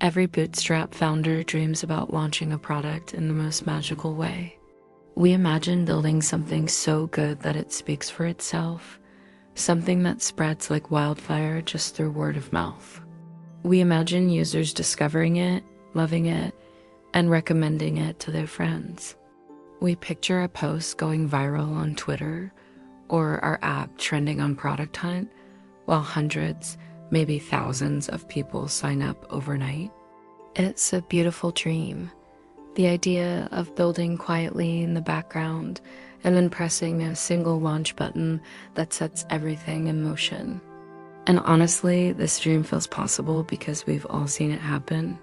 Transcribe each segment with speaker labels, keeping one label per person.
Speaker 1: Every bootstrap founder dreams about launching a product in the most magical way. We imagine building something so good that it speaks for itself, something that spreads like wildfire just through word of mouth. We imagine users discovering it, loving it, and recommending it to their friends. We picture a post going viral on Twitter or our app trending on Product Hunt, while hundreds, maybe thousands of people sign up overnight. It's a beautiful dream. The idea of building quietly in the background and then pressing a single launch button that sets everything in motion. And honestly, this dream feels possible because we've all seen it happen.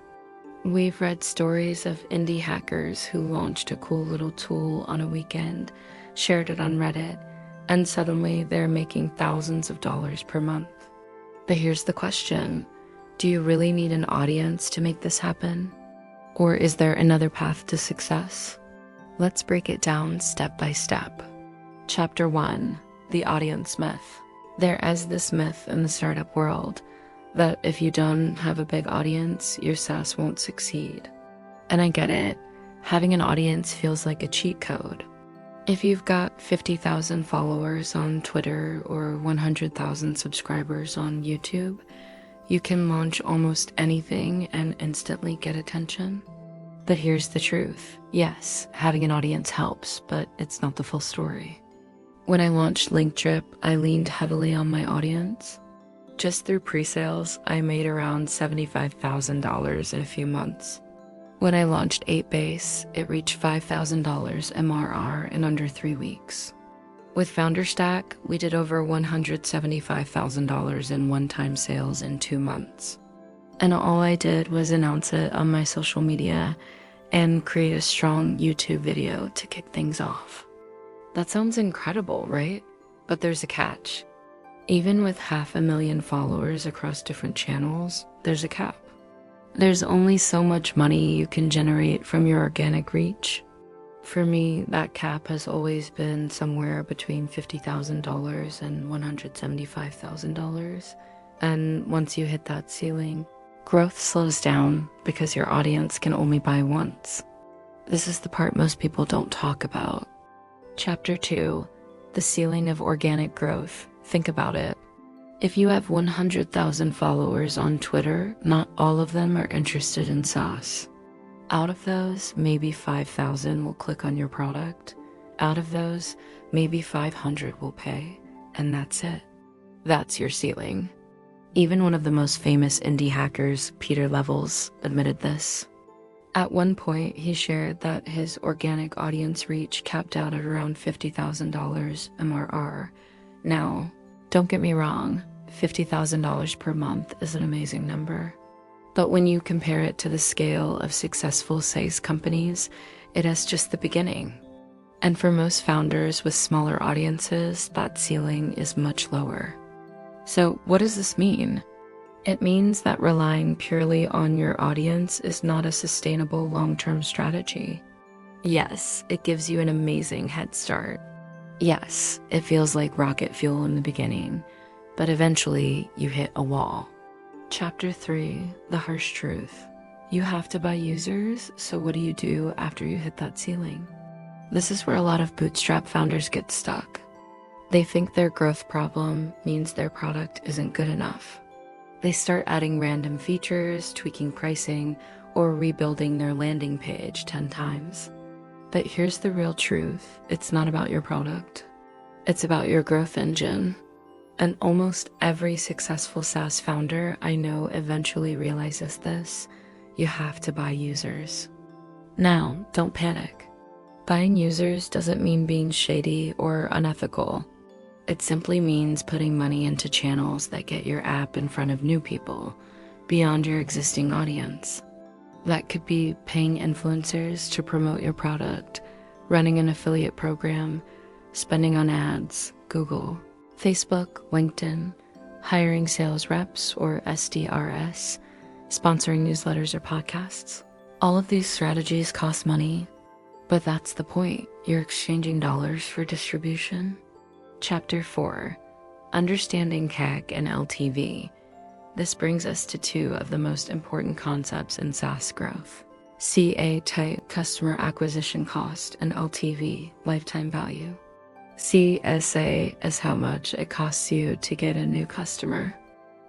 Speaker 1: We've read stories of indie hackers who launched a cool little tool on a weekend, shared it on Reddit, and suddenly they're making thousands of dollars per month. But here's the question: do you really need an audience to make this happen? Or is there another path to success? Let's break it down step by step. Chapter 1: The Audience Myth. There is this myth in the startup world that if you don't have a big audience, your SaaS won't succeed. And I get it. Having an audience feels like a cheat code. If you've got 50,000 followers on Twitter or 100,000 subscribers on YouTube, you can launch almost anything and instantly get attention. But here's the truth. Yes, having an audience helps, but it's not the full story. When I launched LinkDrip, I leaned heavily on my audience. Just through pre-sales, I made around $75,000 in a few months. When I launched 8base, it reached $5,000 MRR in under 3 weeks. With FounderStack, we did over $175,000 in one-time sales in 2 months. And all I did was announce it on my social media and create a strong YouTube video to kick things off. That sounds incredible, right? But there's a catch. Even with 500,000 followers across different channels, there's a cap. There's only so much money you can generate from your organic reach. For me, that cap has always been somewhere between $50,000 and $175,000. And once you hit that ceiling, growth slows down because your audience can only buy once. This is the part most people don't talk about. Chapter 2: The Ceiling of Organic Growth. Think about it. If you have 100,000 followers on Twitter, not all of them are interested in SaaS. Out of those, maybe 5,000 will click on your product. Out of those, maybe 500 will pay, and that's it. That's your ceiling. Even one of the most famous indie hackers, Peter Levels, admitted this. At one point, he shared that his organic audience reach capped out at around $50,000 MRR. Now, don't get me wrong, $50,000 per month is an amazing number. But when you compare it to the scale of successful SaaS companies, it is just the beginning. And for most founders with smaller audiences, that ceiling is much lower. So what does this mean? It means that relying purely on your audience is not a sustainable long-term strategy. Yes, it gives you an amazing head start. Yes, it feels like rocket fuel in the beginning, but eventually you hit a wall. Chapter 3: The Harsh Truth. You have to buy users, so what do you do after you hit that ceiling? This is where a lot of bootstrap founders get stuck. They think their growth problem means their product isn't good enough. They start adding random features, tweaking pricing, or rebuilding their landing page 10 times. But here's the real truth. It's not about your product. It's about your growth engine. And almost every successful SaaS founder I know eventually realizes this. You have to buy users. Now, don't panic. Buying users doesn't mean being shady or unethical. It simply means putting money into channels that get your app in front of new people, beyond your existing audience. That could be paying influencers to promote your product, running an affiliate program, spending on ads, Google, Facebook, LinkedIn, hiring sales reps or SDRs, sponsoring newsletters or podcasts. All of these strategies cost money, but that's the point. You're exchanging dollars for distribution. Chapter 4: Understanding CAC and LTV. This brings us to two of the most important concepts in SaaS growth. CA, customer acquisition cost, and LTV, lifetime value. CSA is how much it costs you to get a new customer.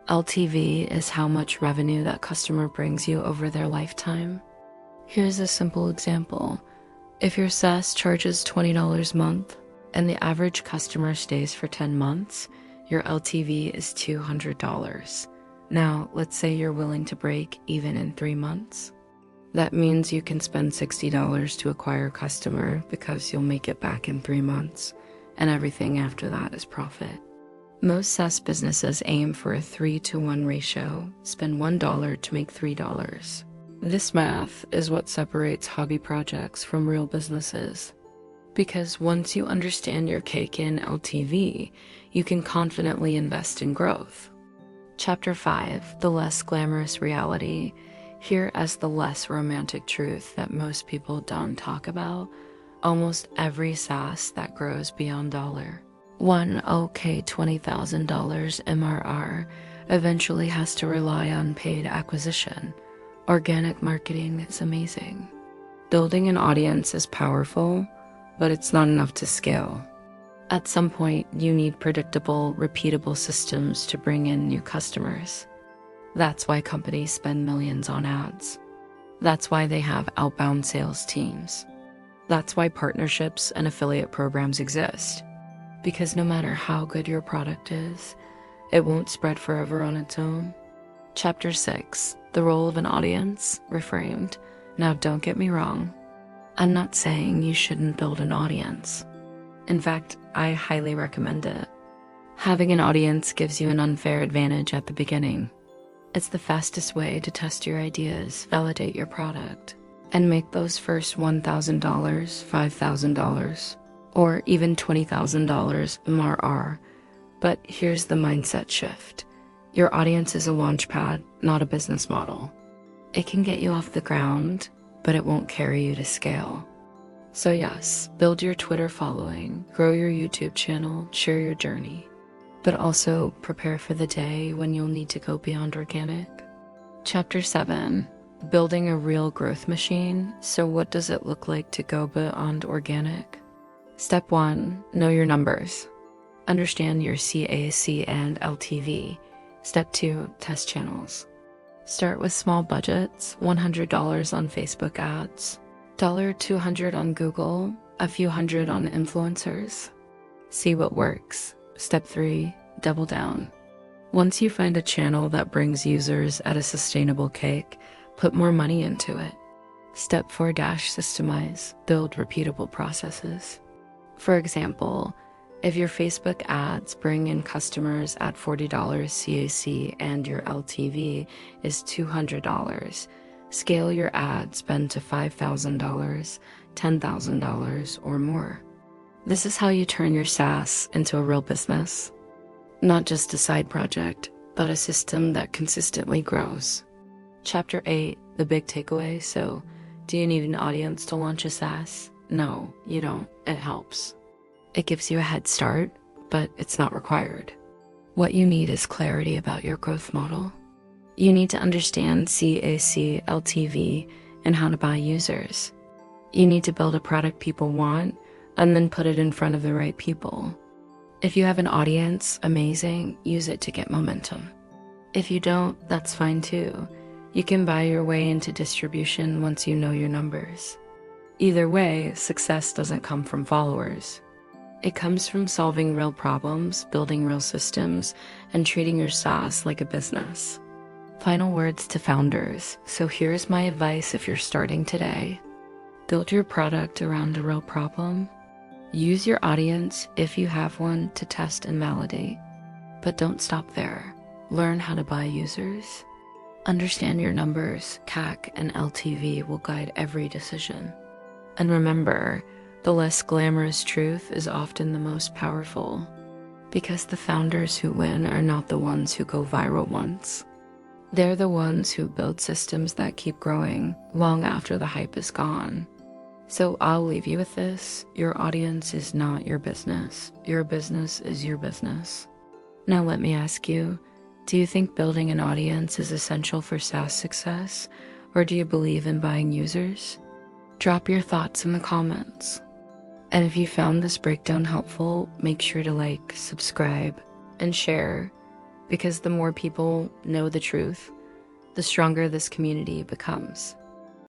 Speaker 1: LTV is how much revenue that customer brings you over their lifetime. Here's a simple example. If your SaaS charges $20 a month and the average customer stays for 10 months, your LTV is $200. Now, let's say you're willing to break even in 3 months. That means you can spend $60 to acquire a customer because you'll make it back in 3 months, and everything after that is profit. Most SaaS businesses aim for a 3-to-1 ratio, spend $1 to make $3. This math is what separates hobby projects from real businesses. Because once you understand your cake in LTV, you can confidently invest in growth. Chapter 5, the less glamorous reality. Here as the less romantic truth that most people don't talk about. Almost every SaaS that grows beyond $20,000 MRR eventually has to rely on paid acquisition. Organic marketing is amazing. Building an audience is powerful, but it's not enough to scale. At some point, you need predictable, repeatable systems to bring in new customers. That's why companies spend millions on ads. That's why they have outbound sales teams. That's why partnerships and affiliate programs exist. Because no matter how good your product is, it won't spread forever on its own. Chapter 6, the role of an audience, reframed. Now don't get me wrong. I'm not saying you shouldn't build an audience. In fact, I highly recommend it. Having an audience gives you an unfair advantage at the beginning. It's the fastest way to test your ideas, validate your product, and make those first $1,000, $5,000, or even $20,000 MRR. But here's the mindset shift. Your audience is a launchpad, not a business model. It can get you off the ground, but it won't carry you to scale. So yes, build your Twitter following, grow your YouTube channel, share your journey. But also prepare for the day when you'll need to go beyond organic. Chapter 7, building a real growth machine. So what does it look like to go beyond organic? Step 1, know your numbers. Understand your CAC and LTV. Step 2, test channels. Start with small budgets, $100 on Facebook ads, $200 on Google, a few hundred on influencers. See what works. Step 3, double down. Once you find a channel that brings users at a sustainable cake, put more money into it. Step 4, systemize, build repeatable processes. For example, if your Facebook ads bring in customers at $40 CAC and your LTV is $200, scale your ad spend to $5,000, $10,000, or more. This is how you turn your SaaS into a real business. Not just a side project, but a system that consistently grows. Chapter 8, the big takeaway. So, do you need an audience to launch a SaaS? No, you don't. It helps. It gives you a head start, but it's not required. What you need is clarity about your growth model. You need to understand CAC, LTV, and how to buy users. You need to build a product people want, and then put it in front of the right people. If you have an audience, amazing, use it to get momentum. If you don't, that's fine too. You can buy your way into distribution once you know your numbers. Either way, success doesn't come from followers. It comes from solving real problems, building real systems, and treating your SaaS like a business. Final words to founders. So here's my advice if you're starting today. Build your product around a real problem. Use your audience, if you have one, to test and validate. But don't stop there. Learn how to buy users. Understand your numbers, CAC and LTV will guide every decision. And remember, the less glamorous truth is often the most powerful, because the founders who win are not the ones who go viral once. They're the ones who build systems that keep growing long after the hype is gone. So I'll leave you with this. Your audience is not your business. Your business is your business. Now let me ask you, Do you think building an audience is essential for SaaS success, or do you believe in buying users? Drop your thoughts in the comments. And if you found this breakdown helpful, make sure to like, subscribe, and share, because the more people know the truth, the stronger this community becomes.